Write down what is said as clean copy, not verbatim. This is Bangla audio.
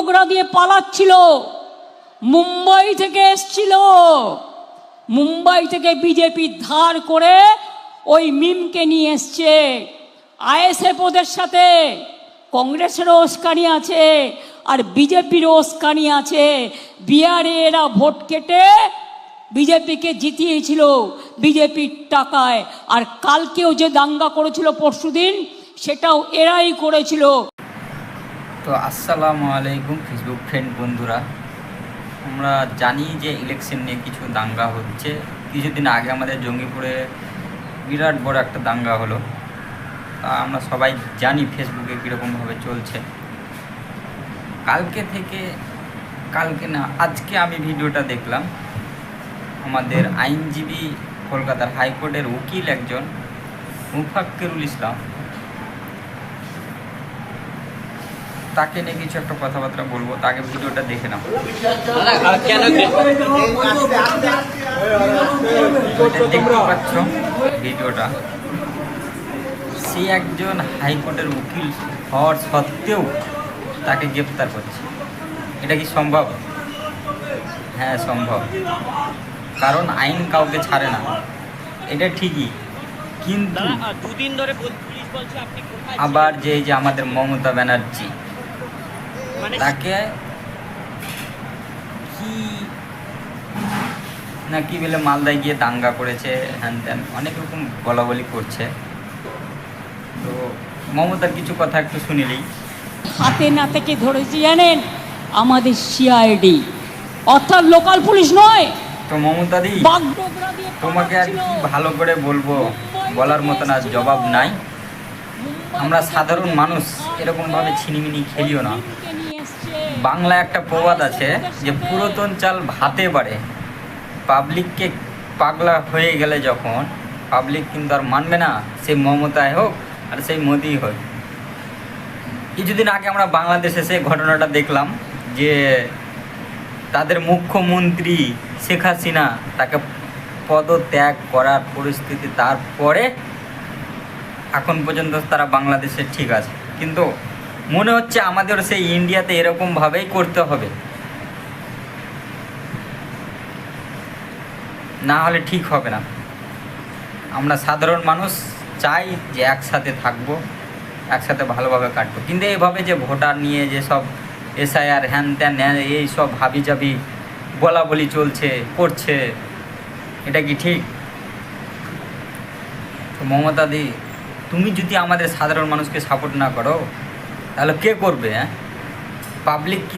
বাগডোগরা দিয়ে পালাচ্ছিল, মুম্বাই থেকে এসছিল। মুম্বাই থেকে বিজেপি ধার করে ওই মিমকে নিয়ে এসছে। আইএসএফ ওদের সাথে, কংগ্রেসেরও উস্কানি আছে আর বিজেপিরও উস্কানি আছে। বিহারে এরা ভোট কেটে বিজেপিকে জিতিয়েছিল বিজেপির টাকায়, আর কালকেও যে দাঙ্গা করেছিল পরশুদিন, সেটাও এরাই করেছিল। তো আসসালামু আলাইকুম ফেসবুক ফ্রেন্ড বন্ধুরা, আমরা জানি যে ইলেকশন নিয়ে কিছু দাঙ্গা হচ্ছে। কিছুদিন আগে আমাদের জঙ্গিপুরে বিরাট বড় একটা দাঙ্গা হলো, তা আমরা সবাই জানি ফেসবুকে কীরকমভাবে চলছে। কালকে না আজকে আমি ভিডিওটা দেখলাম। আমাদের আইনজীবী, কলকাতার হাইকোর্টের উকিল একজন মুফাক্কিরুল ইসলাম, তাকে নিয়ে কিছু একটা কথাবার্তা বলবো, তাকে ভিডিওটা দেখে নাও। দেখতে পাচ্ছ ভিডিওটা, সে একজন হাইকোর্টের উকিল হওয়ার সত্ত্বেও তাকে গ্রেপ্তার করছে। এটা কি সম্ভব? হ্যাঁ সম্ভব, কারণ আইন কাউকে ছাড়ে না, এটা ঠিকই। কিন্তু আবার যে আমাদের মমতা ব্যানার্জি, তাকে কি বলে মালদায় গিয়ে দাঙ্গা করেছে, হ্যান ত্যান অনেক রকম বলাবলি করছে। তো মমতার কিছু কথা একটু শুনিলেই। হাতে না থেকে ধরেছি জানেন, আমাদের সিআইডি, অর্থাৎ লোকাল পুলিশ নয়। তো মমতা দি, তোমাকে আর কি ভালো করে বলবো, বলার মতন আর জবাব নাই। আমরা সাধারণ মানুষ এরকমভাবে ছিনিমিনি খেলিও না। বাংলা একটা প্রবাদ আছে যে পুরাতন চাল ভাতে বাড়ে। পাবলিককে পাগলা হয়ে গেলে যখন, পাবলিক কিন্তু আর মানবে না, সে মমতায় হোক আর সেই মোদি হোক। কিছুদিন আগে আমরা বাংলাদেশে সে ঘটনাটা দেখলাম যে তাদের মুখ্যমন্ত্রী শেখ হাসিনা, তাকে পদত্যাগ করার পরিস্থিতি, তারপরে এখন পর্যন্ত তারা বাংলাদেশে ঠিক আছে। কিন্তু মনে হচ্ছে আমাদের সেই ইন্ডিয়াতে এরকমভাবেই করতে হবে, না হলে ঠিক হবে না। আমরা সাধারণ মানুষ চাই যে একসাথে থাকবো, একসাথে ভালোভাবে কাটবো, কিন্তু এইভাবে যে ভোটার নিয়ে যে সব এসআইআর হ্যান ত্যান এই সব হাবিজাবি বলাবলি চলছে করছে, এটা কি ঠিক? তো মমতা দি, তুমি যদি আমাদের সাধারণ মানুষকে সাপোর্ট না করো, তাহলে কে করবে? হ্যাঁ, পাবলিক